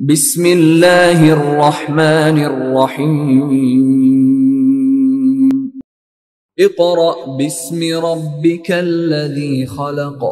बिस्मिल्लाहिर्रहमानिर्रहीम। इक़रा बिस्मि रब्बिकल्लज़ी खलक़।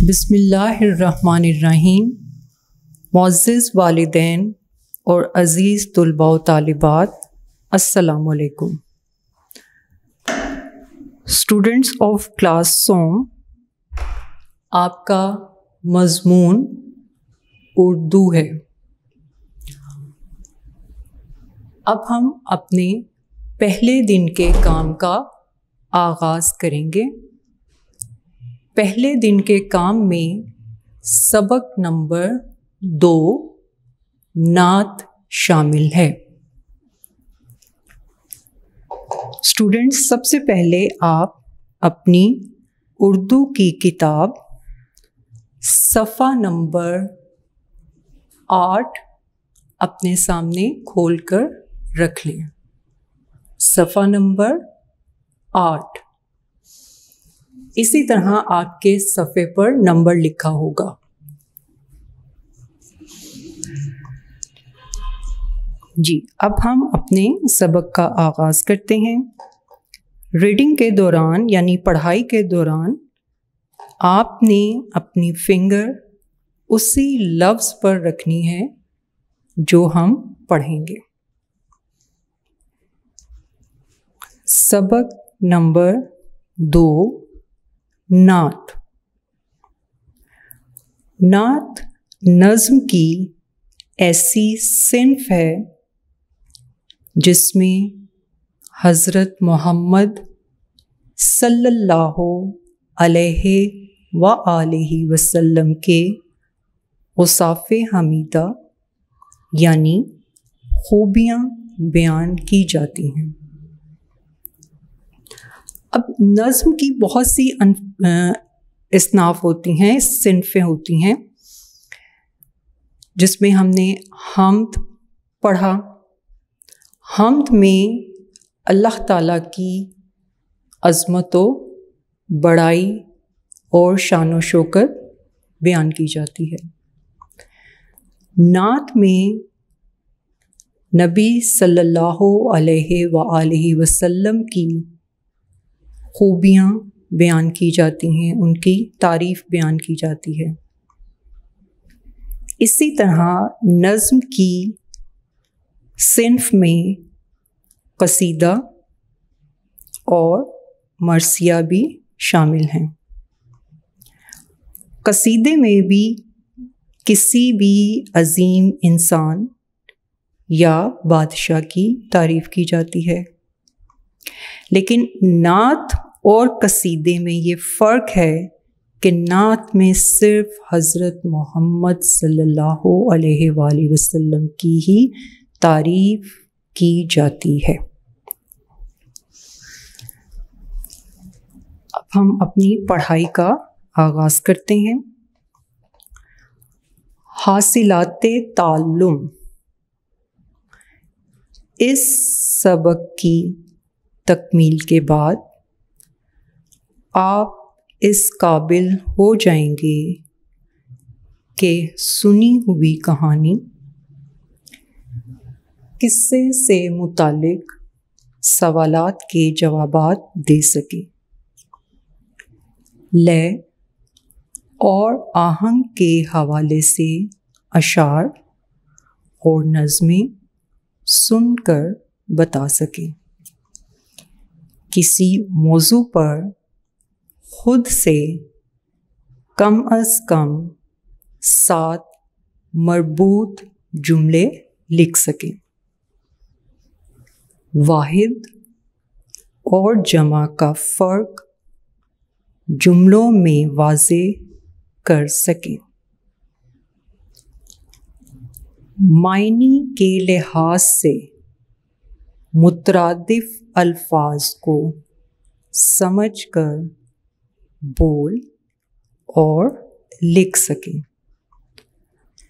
बिस्मिल्लाहिर्रहमानिर्रहीम। मुअज़्ज़िज़ वालिदैन और अज़ीज़ तुलबा व तालिबात, अस्सलामु अलैकुम। स्टूडेंट्स ऑफ क्लास सोम, आपका मज़मून उर्दू है। अब हम अपने पहले दिन के काम का आगाज़ करेंगे। पहले दिन के काम में सबक नंबर 2 नात शामिल है। स्टूडेंट्स, सबसे पहले आप अपनी उर्दू की किताब सफ़ा नंबर 8 अपने सामने खोलकर रख लें। सफ़ा नंबर 8। इसी तरह आपके सफ़े पर नंबर लिखा होगा। जी, अब हम अपने सबक का आगाज़ करते हैं। रीडिंग के दौरान यानी पढ़ाई के दौरान आपने अपनी फिंगर उसी लफ्ज़ पर रखनी है जो हम पढ़ेंगे। सबक नंबर 2 नात। नात नज़्म की ऐसी सिन्फ है जिसमें हज़रत मोहम्मद सल्लल्लाहु अलैहि व आलिहि वसल्लम के औसाफ़े हमीदा यानी खूबियाँ बयान की जाती हैं। अब नज़्म की बहुत सी इसनाफ़ होती हैं, सिन्फ़ें होती हैं, जिसमें हमने हम्द पढ़ा। हम्द में अल्लाह ताला की अज़मतो, बड़ाई और शान व शौकत बयान की जाती है। नात में नबी सल्लल्लाहु अलैहि व आलिहि वसल्लम की खूबियाँ बयान की जाती हैं, उनकी तारीफ़ बयान की जाती है। इसी तरह नज़्म की सिन्फ में क़सीदा और मरसिया भी शामिल हैं। क़सीदे में भी किसी भी अज़ीम इंसान या बादशाह की तारीफ़ की जाती है, लेकिन नात और क़सीदे में ये फ़र्क है कि नात में सिर्फ़ हज़रत मोहम्मद सल्लल्लाहु अलैहि वसल्लम की ही तारीफ़ की जाती है। अब हम अपनी पढ़ाई का आगाज़ करते हैं। हासिलाते ताल्लुम। इस सबक की तकमील के बाद आप इस काबिल हो जाएंगे कि सुनी हुई कहानी, किस्से से मुतालिक सवालात के जवाबात दे सकें। लय और आहंग के हवाले से अशार और नज़में सुनकर बता सकें। किसी मौजू पर खुद से कम अज़ कम 7 मरबूत जुमले लिख सकें। वाहिद और जमा का फ़र्क जुमलों में वाज़े कर सकें। मायनी के लिहाज से मुतरादिफ अल्फाज को समझकर बोल और लिख सकें।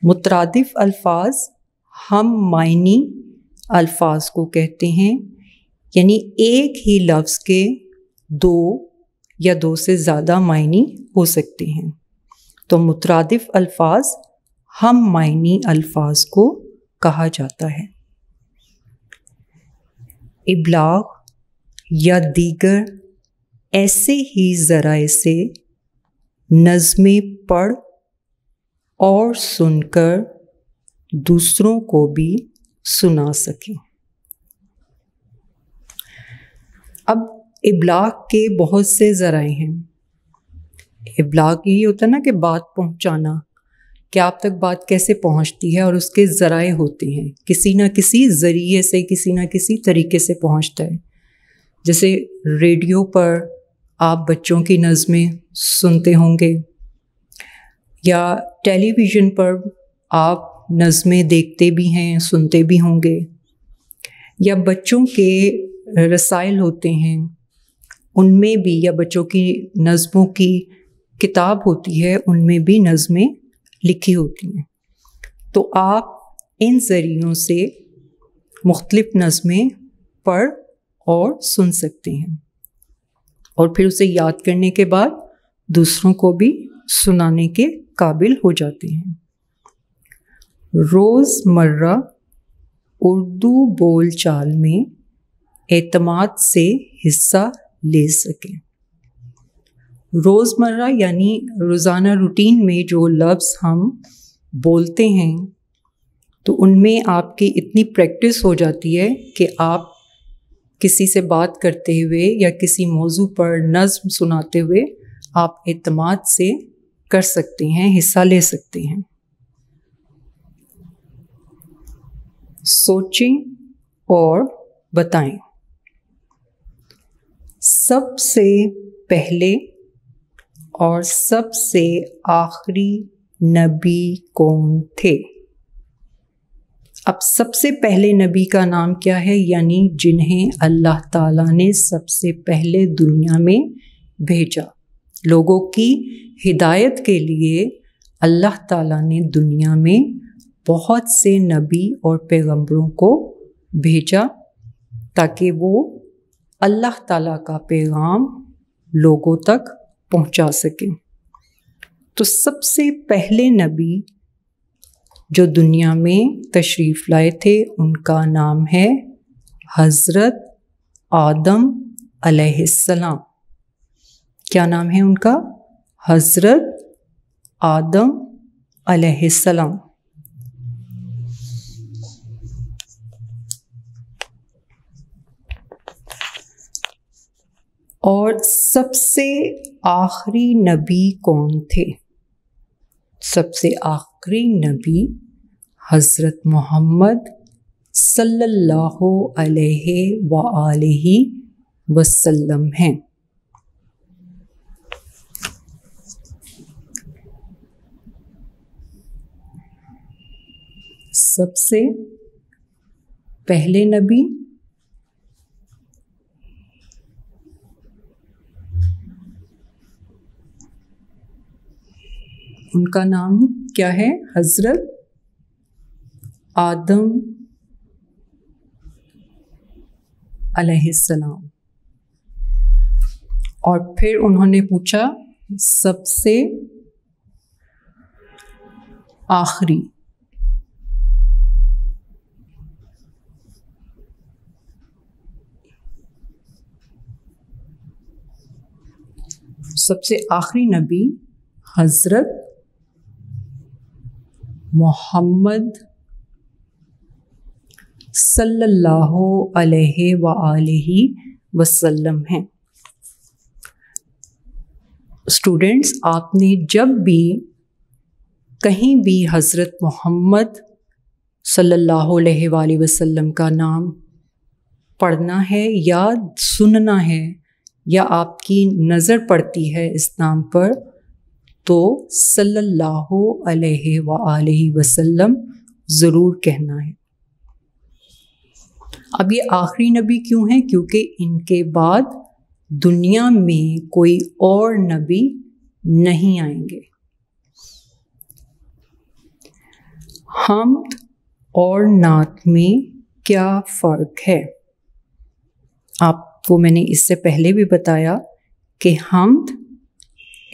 मुतरादिफ अल्फाज हम मायनी अल्फाज को कहते हैं, यानी एक ही लफ्ज़ के दो या दो से ज़्यादा मायनी हो सकते हैं। तो मुतरादिफ अल्फाज हम मायनी अल्फाज को कहा जाता है। इब्लाग या दीगर ऐसे ही ज़राए से नज़्में पढ़ और सुनकर दूसरों को भी सुना सकें। अब इब्लाग के बहुत से ज़राए हैं। इब्लाग यही होता है ना कि बात पहुंचाना, कि आप तक बात कैसे पहुंचती है, और उसके ज़राए होते हैं, किसी ना किसी ज़रिए से, किसी ना किसी तरीके से पहुंचता है। जैसे रेडियो पर आप बच्चों की नज़में सुनते होंगे, या टेलीविज़न पर आप नज़में देखते भी हैं, सुनते भी होंगे, या बच्चों के रसाइल होते हैं उनमें भी, या बच्चों की नज़मों की किताब होती है उनमें भी नज़में लिखी होती हैं। तो आप इन ज़रियों से मुख्तलिफ नज़में पढ़ और सुन सकते हैं, और फिर उसे याद करने के बाद दूसरों को भी सुनाने के काबिल हो जाते हैं। रोज़मर्रा उर्दू बोल चाल में एतमाद से हिस्सा ले सकें। रोज़मर्रा यानी रोज़ाना रूटीन में जो लफ्ज़ हम बोलते हैं, तो उनमें आपकी इतनी प्रैक्टिस हो जाती है कि आप किसी से बात करते हुए या किसी मौजू पर नज़्म सुनाते हुए आप एतमाद से कर सकते हैं, हिस्सा ले सकते हैं। सोचें और बताएं। सबसे पहले और सबसे आखिरी नबी कौन थे? अब सबसे पहले नबी का नाम क्या है, यानी जिन्हें अल्लाह ताला ने सबसे पहले दुनिया में भेजा। लोगों की हिदायत के लिए अल्लाह ताला ने दुनिया में बहुत से नबी और पैगंबरों को भेजा, ताकि वो अल्लाह ताला का पैगाम लोगों तक पहुंचा सकें। तो सबसे पहले नबी जो दुनिया में तशरीफ़ लाए थे, उनका नाम है हज़रत आदम अलैहिस्सलाम। क्या नाम है उनका? हज़रत आदम अलैहिस्सलाम। और सबसे आखिरी नबी कौन थे? सबसे आखिरी नबी हज़रत मोहम्मद सल्लल्लाहु अलैहि वआलिहि वसल्लम हैं। सबसे पहले नबी उनका नाम क्या है? हज़रत आदम अलैहिस्सलाम। और फिर उन्होंने पूछा सबसे आखिरी। सबसे आखिरी नबी हज़रत मोहम्मद सल्लल्लाहु अलैहि वआलिहि वसल्लम हैं। स्टूडेंट्स, आपने जब भी कहीं भी हज़रत मोहम्मद सल्लल्लाहु अलैहि वसल्लम का नाम पढ़ना है या सुनना है, या आपकी नज़र पड़ती है इस नाम पर, तो सल्लल्लाहु अलैहि वसल्लम ज़रूर कहना है। अब ये आखिरी नबी क्यों हैं? क्योंकि इनके बाद दुनिया में कोई और नबी नहीं आएंगे। हम्द और नात में क्या फ़र्क है? आपको मैंने इससे पहले भी बताया कि हम्द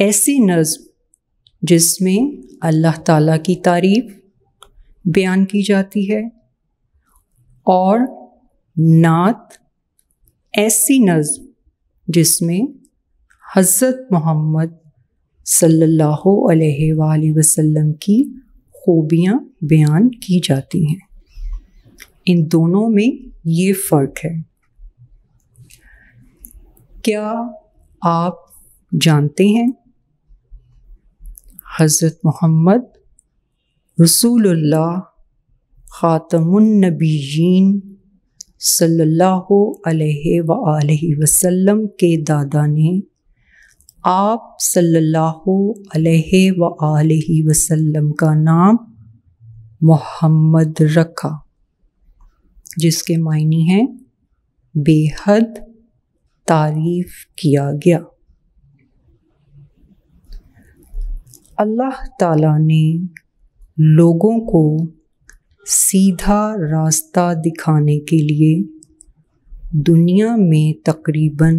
ऐसी नज़्म जिसमें अल्लाह ताला की तारीफ़ बयान की जाती है, और नात ऐसी नज़्म जिसमें हज़रत मोहम्मद सल्लल्लाहु अलैहि वसल्लम की खूबियाँ बयान की जाती हैं। इन दोनों में ये फ़र्क है। क्या आप जानते हैं हज़रत मोहम्मद रसूलुल्लाह ख़ातमुन नबिय्यीन सल्लल्लाहु अलैहि वसल्लम के दादा ने आप सल्लल्लाहु अलैहि वसल्लम का नाम मोहम्मद रखा, जिसके मायने हैं बेहद तारीफ़ किया गया। अल्लाह ताला ने लोगों को सीधा रास्ता दिखाने के लिए दुनिया में तकरीबन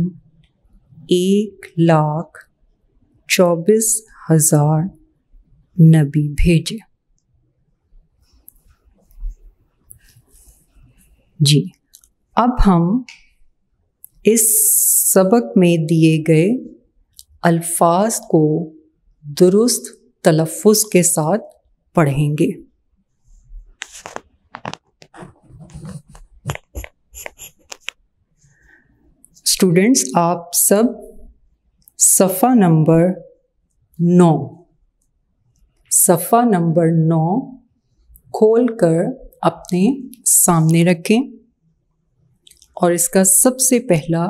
1,24,000 नबी भेजे। जी, अब हम इस सबक में दिए गए अल्फाज को दुरुस्त तलफ़्फ़ुज़ के साथ पढ़ेंगे। स्टूडेंट्स, आप सब सफ़ा नंबर 9 खोलकर अपने सामने रखें, और इसका सबसे पहला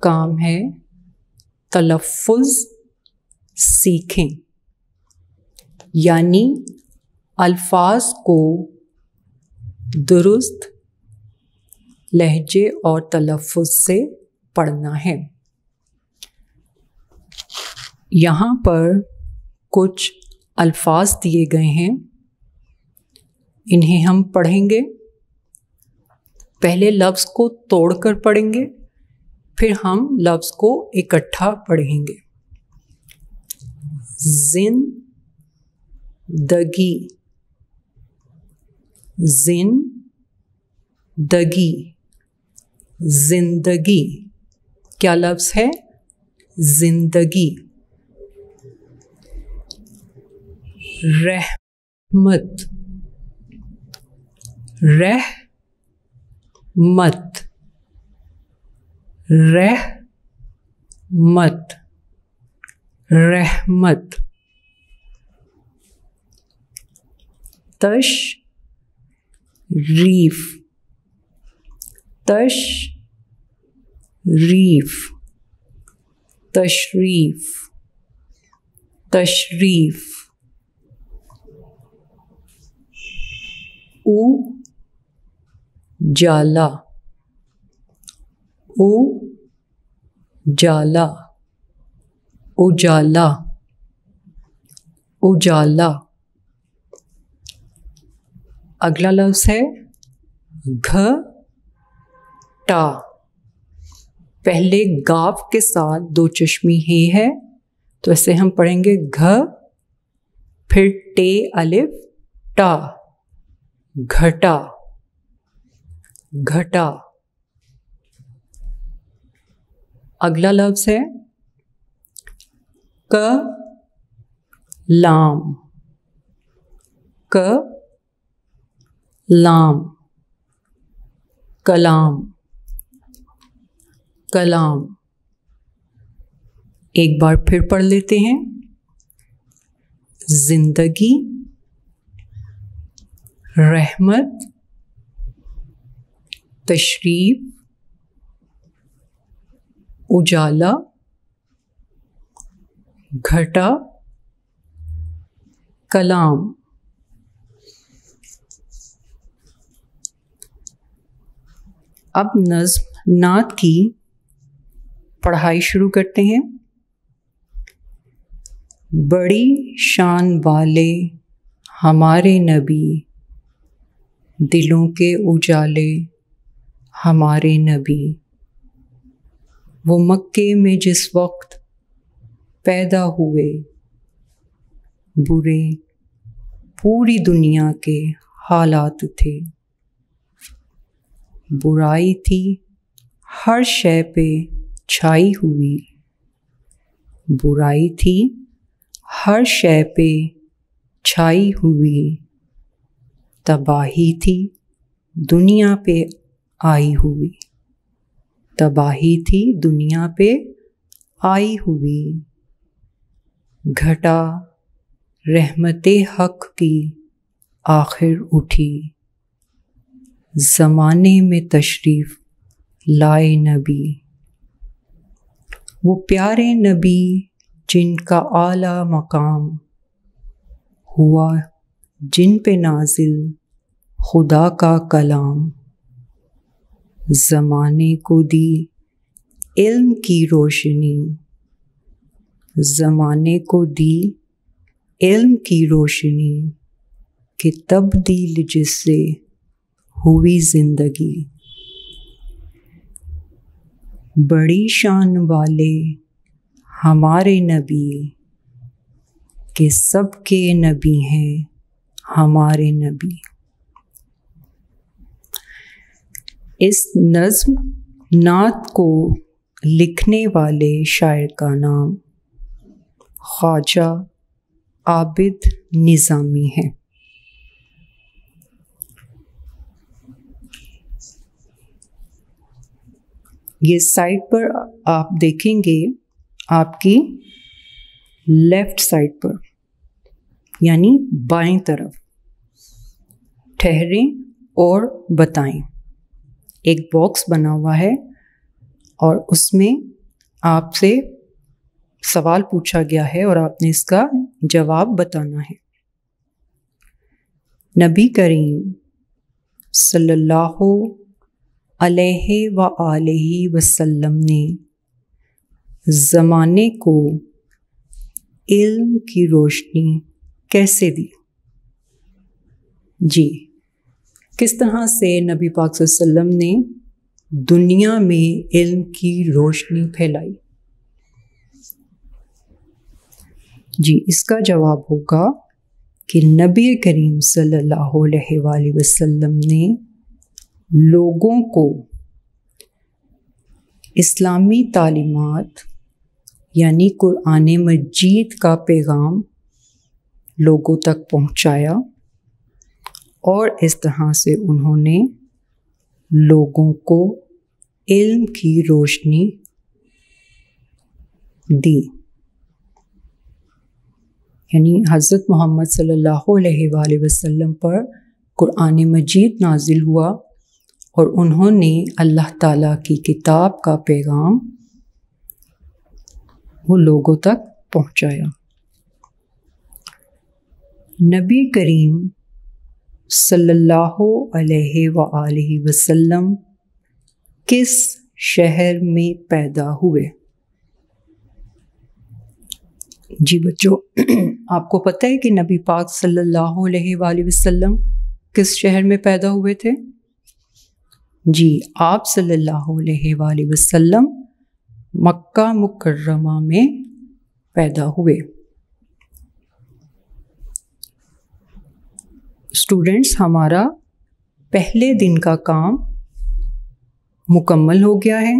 काम है तलफ़्फ़ुज़ सीखें, यानी अल्फाज को दुरुस्त लहजे और तलफ़्फ़ुज़ से पढ़ना है। यहाँ पर कुछ अल्फाज दिए गए हैं, इन्हें हम पढ़ेंगे। पहले लफ्ज़ को तोड़कर पढ़ेंगे, फिर हम लफ्ज़ को इकट्ठा पढ़ेंगे। ज़िंदगी, ज़िंदगी, ज़िंदगी। क्या लफ्ज़ है? ज़िंदगी। रहमत, रहमत, रहमत, रहमत। तशरीफ़, तशरीफ़, तशरीफ़, तशरीफ़। उजाला, उजाला, उजाला, उजाला। अगला लफ्ज़ है घटा। पहले गाफ के साथ दो चश्मी हे है, तो ऐसे हम पढ़ेंगे घ, फिर टे अलिफ टा, घटा, घटा। अगला लफ्ज़ है कलाम, कलाम, कलाम, कलाम। एक बार फिर पढ़ लेते हैं। जिंदगी, रहमत, तशरीफ, उजाला, घटा, कलाम। अब नज़्म नात की पढ़ाई शुरू करते हैं। बड़ी शान वाले हमारे नबी, दिलों के उजाले हमारे नबी, वो मक्के में जिस वक्त पैदा हुए, बुरे पूरी दुनिया के हालात थे। बुराई थी हर शय पे छाई हुई, बुराई थी हर शय पे छाई हुई, तबाही थी दुनिया पे आई हुई, तबाही थी दुनिया पे आई हुई। घटा रहमते हक की आखिर उठी, ज़माने में तशरीफ़ लाए नबी, वो प्यारे नबी जिनका आला मकाम हुआ, जिन पे नाजिल खुदा का कलाम, ज़माने को दी इल्म की रोशनी, ज़माने को दी इल्म की रोशनी, कि तब्दील जिससे हुई ज़िंदगी। बड़ी शान वाले हमारे नबी, के सबके नबी हैं हमारे नबी। इस नज़्म नात को लिखने वाले शायर का नाम ख्वाजा आबिद निज़ामी है। ये साइड पर आप देखेंगे, आपकी लेफ्ट साइड पर यानी बाएं तरफ, ठहरें और बताएं, एक बॉक्स बना हुआ है और उसमें आपसे सवाल पूछा गया है और आपने इसका जवाब बताना है। नबी करीम सल्लल्लाहु अलैहि व आलिहि वसल्लम ने ज़माने को इल्म की रोशनी कैसे दी? जी, किस तरह से नबी पाक सल्लल्लाहु अलैहि वसल्लम ने दुनिया में इल्म की रोशनी फैलाई? जी, इसका जवाब होगा कि नबी करीम सल्लल्लाहु अलैहि वसल्लम ने लोगों को इस्लामी तालीमात यानी कुरान मजीद का पैगाम लोगों तक पहुंचाया और इस तरह से उन्होंने लोगों को इल्म की रोशनी दी। यानी हज़रत मोहम्मद सल्लल्लाहु अलैहि वसल्लम पर कुरान मजीद नाजिल हुआ और उन्होंने अल्लाह ताला की किताब का पैगाम वो लोगों तक पहुंचाया। नबी करीम सल्लल्लाहु अलैहि वसल्लम किस शहर में पैदा हुए? जी बच्चों, आपको पता है कि नबी पाक सल्लल्लाहु अलैहि वसल्लम किस शहर में पैदा हुए थे? जी, आप सल्लल्लाहु अलैहि वसल्लम मक्का मुकर्रमा में पैदा हुए। स्टूडेंट्स, हमारा पहले दिन का काम मुकम्मल हो गया है।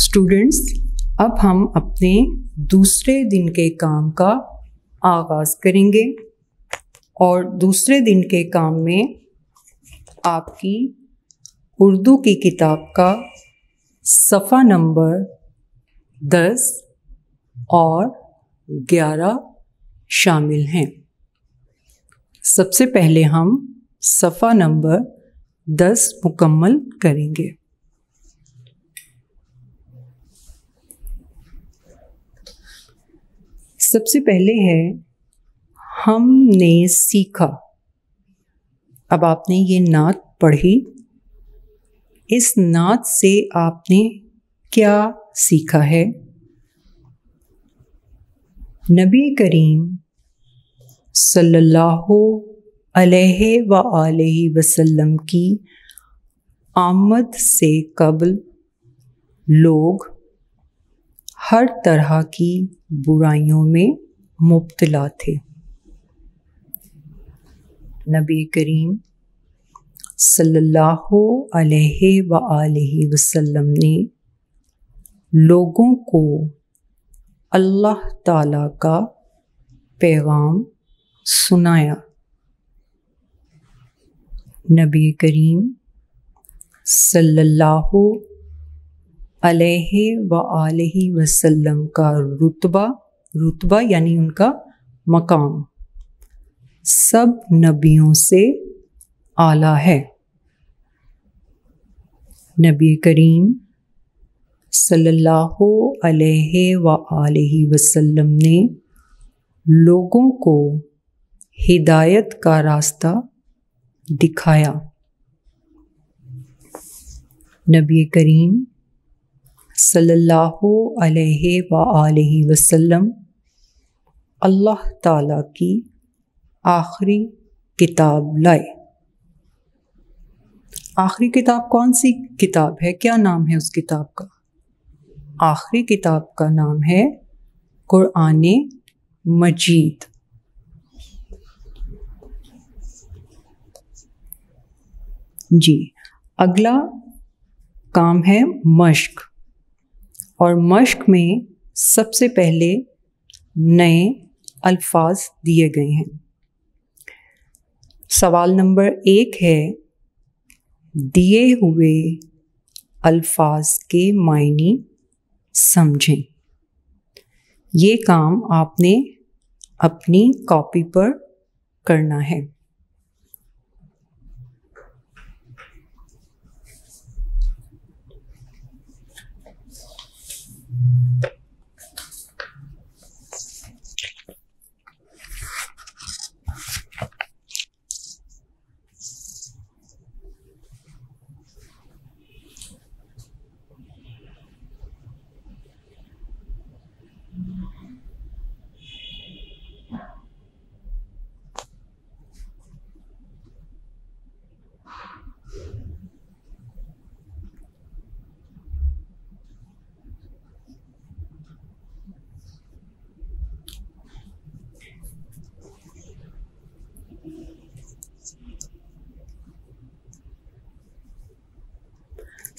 स्टूडेंट्स, अब हम अपने दूसरे दिन के काम का आगाज़ करेंगे और दूसरे दिन के काम में आपकी उर्दू की किताब का सफ़ा नंबर 10 और 11 शामिल हैं। सबसे पहले हम सफ़ा नंबर 10 मुकम्मल करेंगे। सबसे पहले है हमने सीखा। अब आपने ये नात पढ़ी, इस नात से आपने क्या सीखा है? नबी करीम सल्लल्लाहु अलैहि व आलिहि वसल्लम की आमद से कब्ल लोग हर तरह की बुराइयों में मुब्तला थे। नबी करीम सल्लल्लाहु अलैहि व आलिहि वसल्लम ने लोगों को अल्लाह ताला का पैगाम सुनाया। नबी करीम सल्लल्लाहु अलैहि व आलिहि वसल्लम का रुतबा यानी उनका मकाम सब नबियों से आला है। नबी करीम सल्लल्लाहु अलैहि व आलिहि वसल्लम ने लोगों को हिदायत का रास्ता दिखाया। नबी करीम सल्लल्लाहु अलैहि व आलिहि वसल्लम अल्लाह ताला की आखिरी किताब लाए। आखिरी किताब कौन सी किताब है? क्या नाम है उस किताब का? आखिरी किताब का नाम है कुरान मजीद। जी, अगला काम है मश्क, और मश्क में सबसे पहले नए अल्फाज दिए गए हैं। सवाल नंबर 1 है, दिए हुए अल्फाज के मायने समझें। ये काम आपने अपनी कॉपी पर करना है।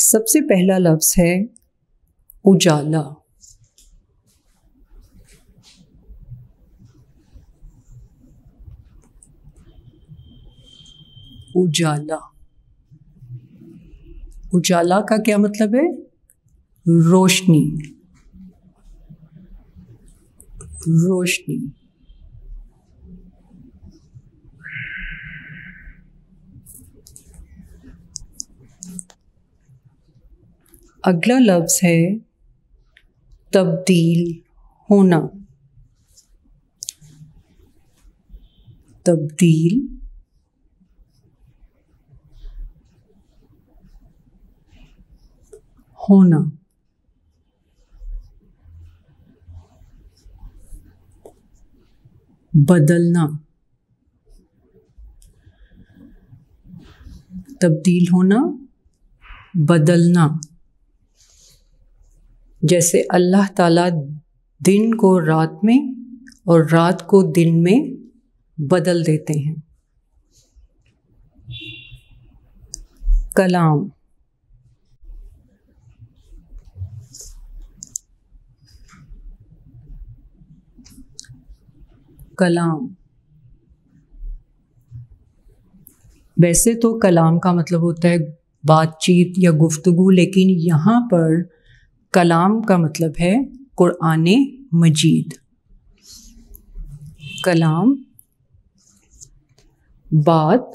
सबसे पहला लफ्ज़ है उजाला। उजाला, उजाला का क्या मतलब है? रोशनी, रोशनी। अगला लफ्ज़ है तब्दील होना। तब्दील होना। बदलना, तब्दील होना, बदलना। जैसे अल्लाह ताला दिन को रात में और रात को दिन में बदल देते हैं। कलाम, कलाम। वैसे तो कलाम का मतलब होता है बातचीत या गुफ्तगू, लेकिन यहाँ पर कलाम का मतलब है कुरान मजीद। कलाम बात,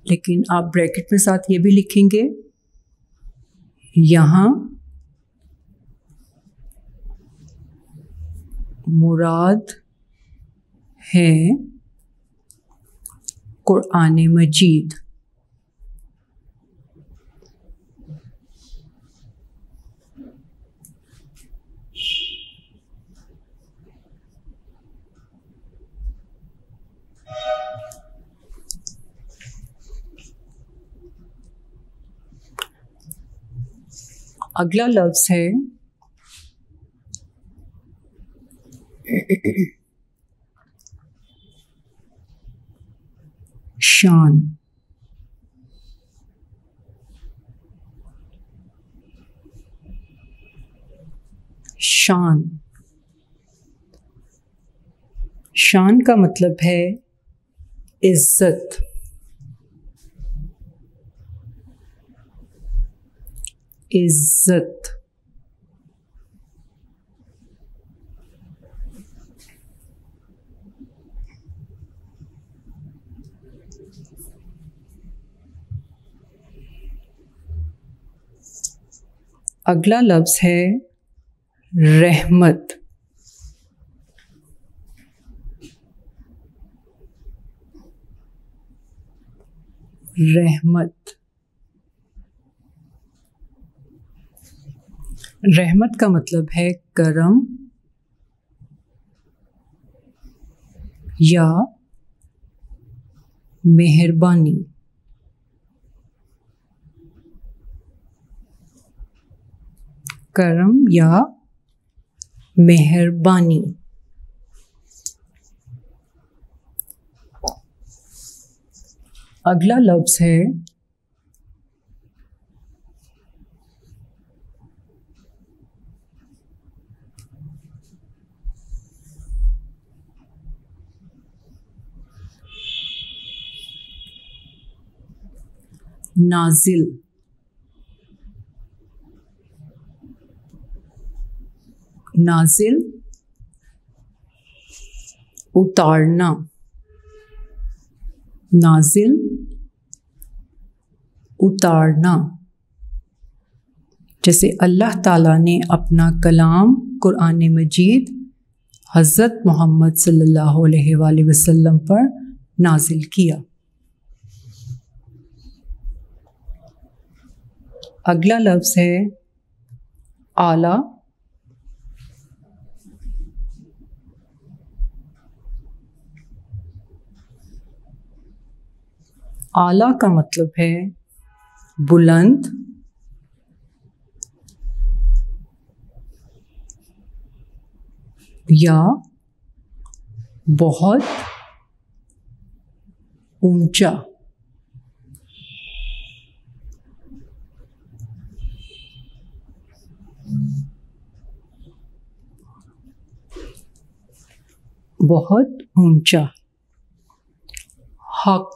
लेकिन आप ब्रैकेट में साथ ये भी लिखेंगे, यहाँ मुराद है कुरान मजीद। अगला लफ्ज है शान। शान, शान का मतलब है इज्जत। इज्जत, अगला लफ्ज है रहमत। रहमत, रहमत का मतलब है करम या मेहरबानी। करम या मेहरबानी। अगला लफ्ज है नाजिल। नाजिल उतारना। नाजिल उतारना, जैसे अल्लाह ताला ने अपना कलाम कुरान मजीद हज़रत मोहम्मद सल्लल्लाहु अलैहि वसल्लम पर नाजिल किया। अगला लफ्ज है आला। आला का मतलब है बुलंद या बहुत ऊंचा। बहुत ऊंचा। हक।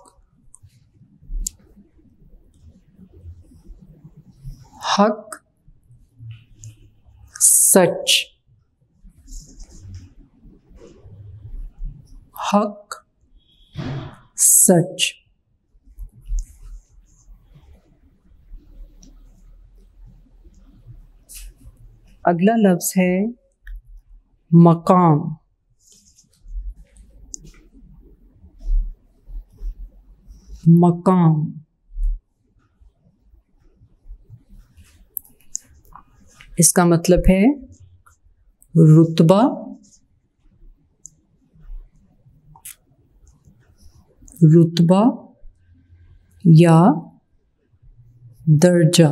हक सच। हक सच। अगला लफ्ज है मकाम। मकाम, इसका मतलब है रुतबा रुतबा या दर्जा।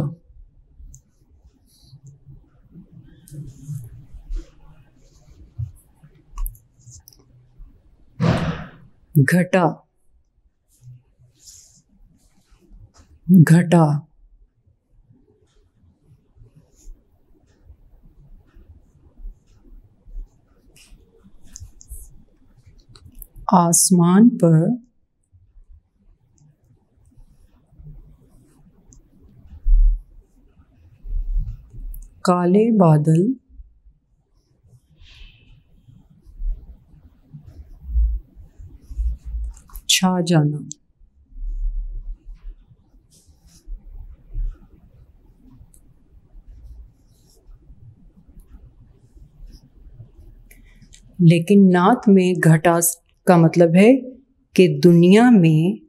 घटा। घटा आसमान पर काले बादल छा जाना। लेकिन नात में घटा का मतलब है कि दुनिया में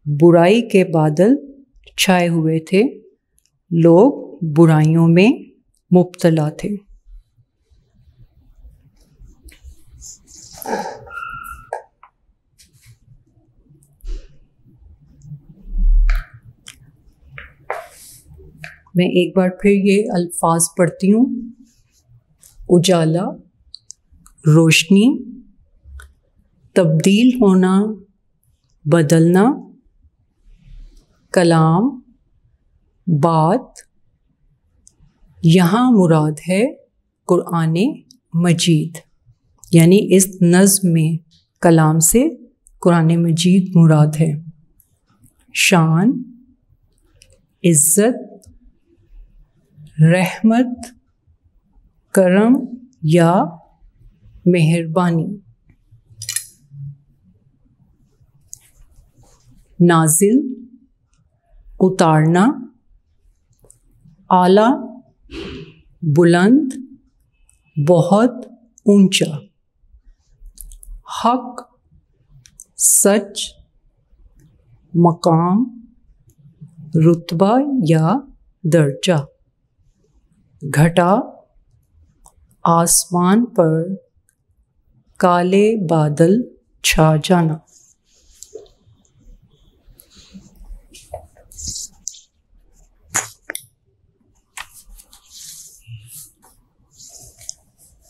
बुराई के बादल छाए हुए थे, लोग बुराइयों में मुब्तला थे। मैं एक बार फिर ये अल्फाज पढ़ती हूँ। उजाला, रोशनी, तब्दील होना, बदलना, कलाम, बात। यहाँ मुराद है कुरान मजीद, यानी इस नज़्म में कलाम से कुरान मजीद मुराद है। शान, इज़्ज़त, रहमत, करम या मेहरबानी। नाजिल, उतारना, आला, बुलंद, बहुत ऊंचा। हक, सच, मकाम, रुतबा या दर्जा। घटा, आसमान पर काले बादल छा जाना।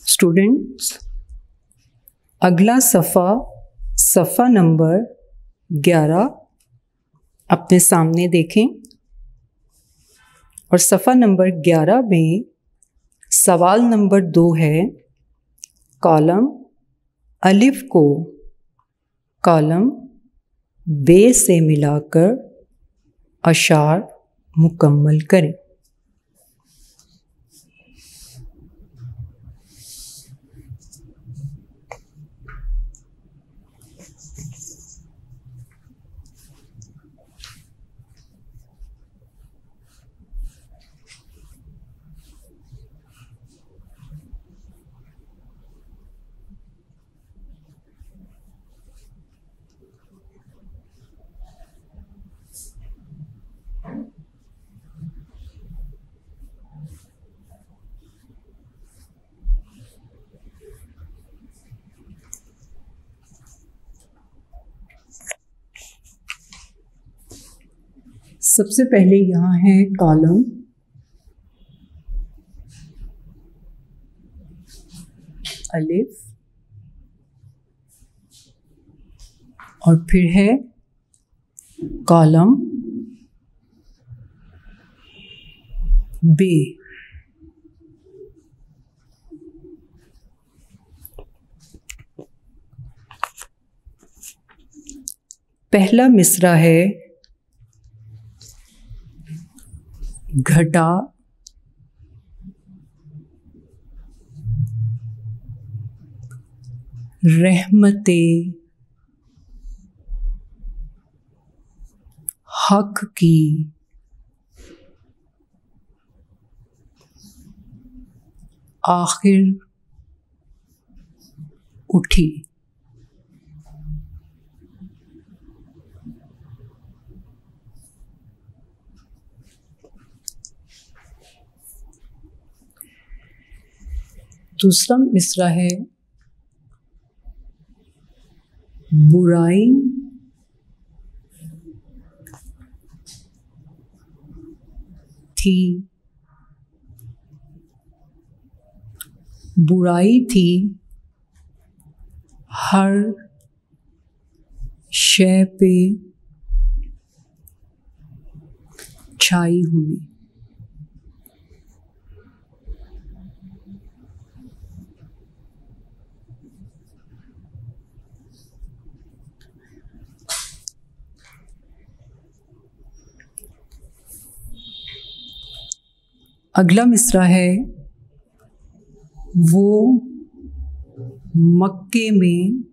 स्टूडेंट्स, अगला सफ़ा नंबर 11 अपने सामने देखें और सफ़ा नंबर 11 में सवाल नंबर 2 है। कॉलम अलिफ को कॉलम बे से मिलाकर अशार मुकम्मल करें। सबसे पहले यहाँ है कॉलम अलिफ और फिर है कॉलम बे। पहला मिसरा है घटा रहमते हक की आखिर उठी। दूसरा मिसरा है बुराई थी, बुराई थी हर शय पे छाई हुई। अगला मिसरा है वो मक्के में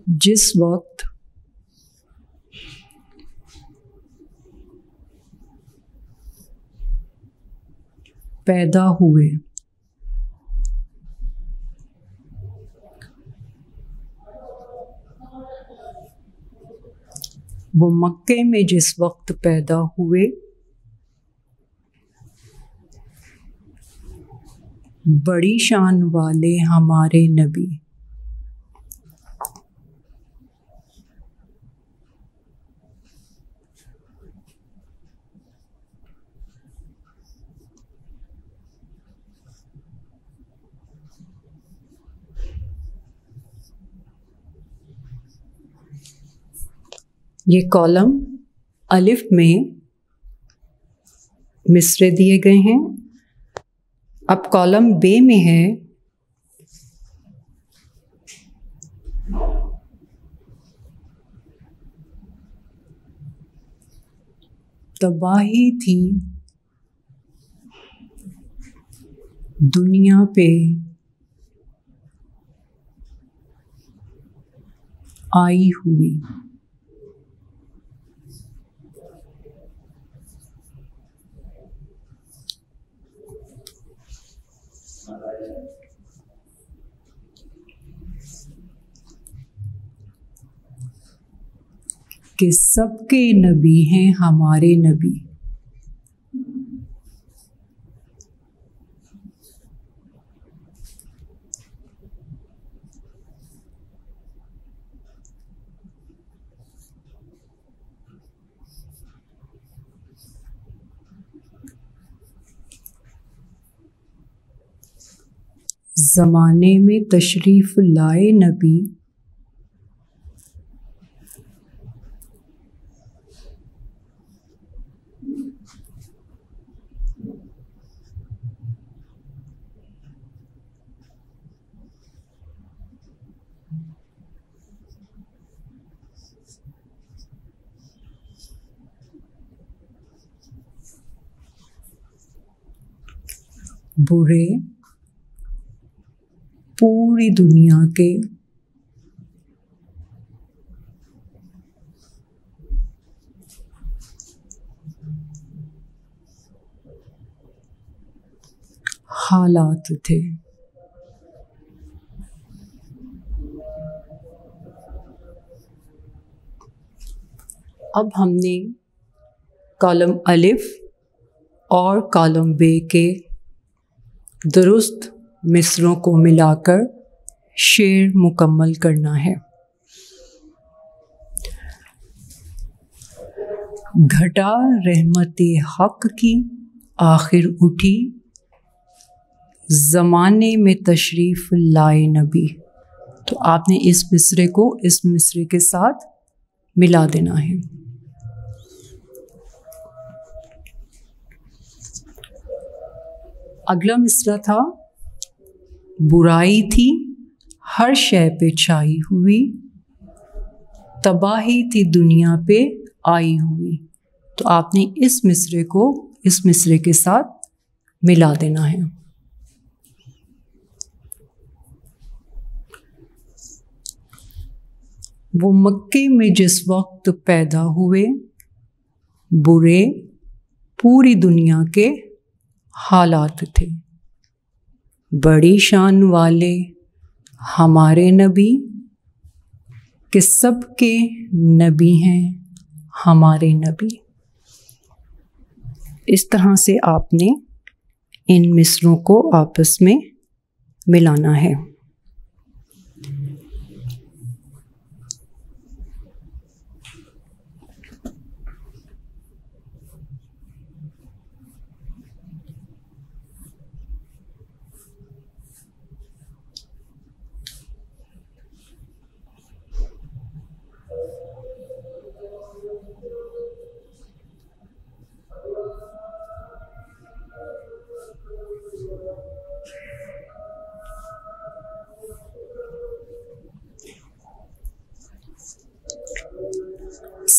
जिस वक्त पैदा हुए, वो मक्के में जिस वक्त पैदा हुए बड़ी शान वाले हमारे नबी ये कॉलम अलिफ में मिसरे दिए गए हैं। अब कॉलम बे में है तबाही थी दुनिया पे आई हुई। कि सबके नबी हैं हमारे नबी। ज़माने में तशरीफ़ लाए नबी बुरे पूरी दुनिया के हालात थे। अब हमने कॉलम अलिफ और कॉलम बे के दुरुस्त मिसरों को मिलाकर शेर मुकम्मल करना है। घटा रहमते हक की आखिर उठी ज़माने में तशरीफ़ लाए नबी। तो आपने इस मिसरे को इस मिसरे के साथ मिला देना है। अगला मिसरा था बुराई थी हर शय पे छाई हुई तबाही थी दुनिया पे आई हुई। तो आपने इस मिसरे को इस मिसरे के साथ मिला देना है। वो मक्के में जिस वक्त पैदा हुए बुरे पूरी दुनिया के हालात थे। बड़ी शान वाले हमारे नबी कि सबके नबी हैं हमारे नबी। इस तरह से आपने इन मिसरों को आपस में मिलाना है।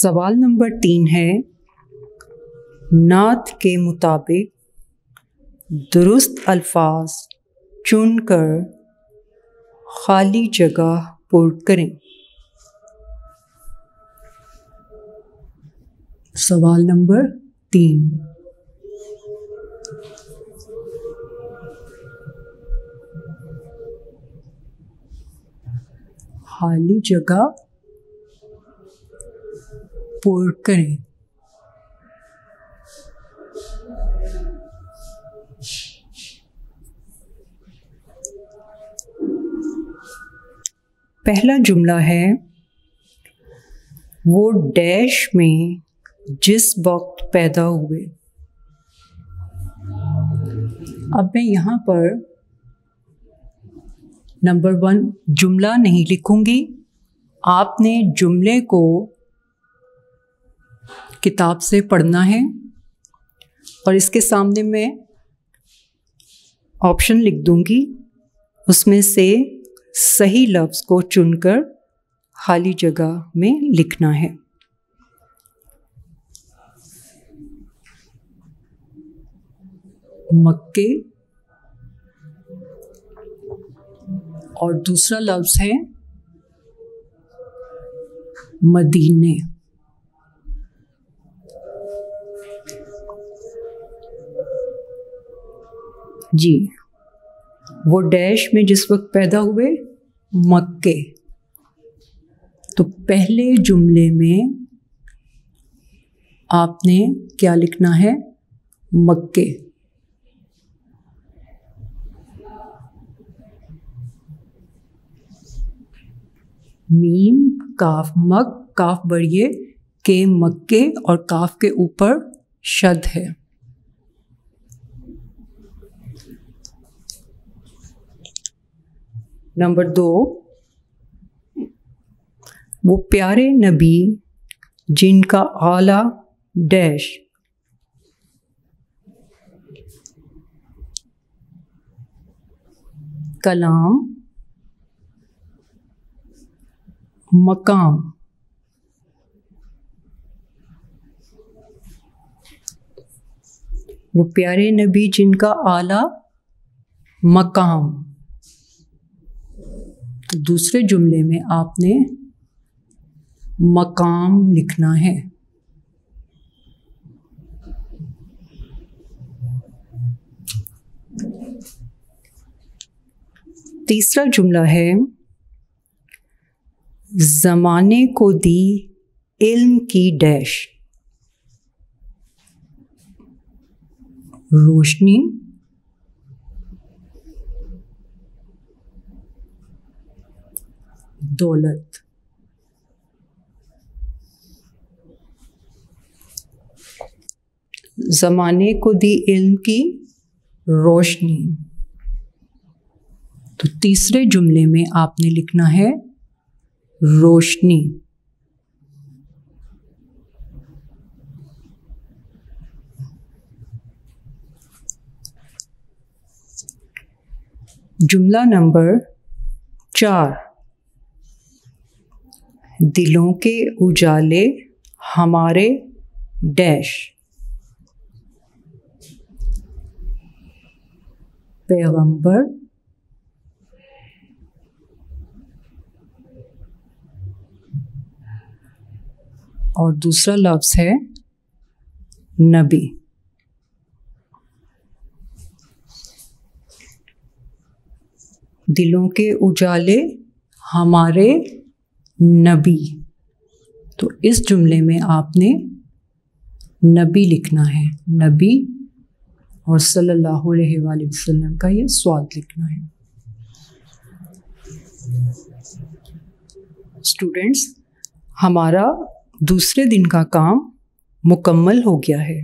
सवाल नंबर 3 है, नात के मुताबिक दुरुस्त अल्फाज चुनकर खाली जगह पुर करें। सवाल नंबर 3, खाली जगह पुर करें। पहला जुमला है, वो डैश में जिस वक्त पैदा हुए। अब मैं यहाँ पर नंबर 1 जुमला नहीं लिखूंगी। आपने जुमले को किताब से पढ़ना है और इसके सामने मैं ऑप्शन लिख दूंगी, उसमें से सही लफ्ज़ को चुनकर खाली जगह में लिखना है। मक्के और दूसरा लफ्ज़ है मदीने। जी, वो डैश में जिस वक्त पैदा हुए, मक्के। तो पहले जुमले में आपने क्या लिखना है? मक्के। मीम काफ मक, काफ बढ़िए के मक्के और काफ के ऊपर शद है। नंबर 2, वो प्यारे नबी जिनका आला डैश। कलाम, मकाम। वो प्यारे नबी जिनका आला मकाम। तो दूसरे जुमले में आपने मकाम लिखना है। तीसरा जुमला है, ज़माने को दी इल्म की डैश। रोशनी, दौलत। ज़माने को दी इल्म की रोशनी। तो तीसरे जुमले में आपने लिखना है रोशनी। जुमला नंबर 4, दिलों के उजाले हमारे डैश। पैगंबर, और दूसरा लफ्ज़ है नबी। दिलों के उजाले हमारे नबी। तो इस जुमले में आपने नबी लिखना है, नबी, और सल्लल्लाहु अलैहि वसल्लम का ये स्वाद लिखना है। स्टूडेंट्स, हमारा दूसरे दिन का काम मुकम्मल हो गया है।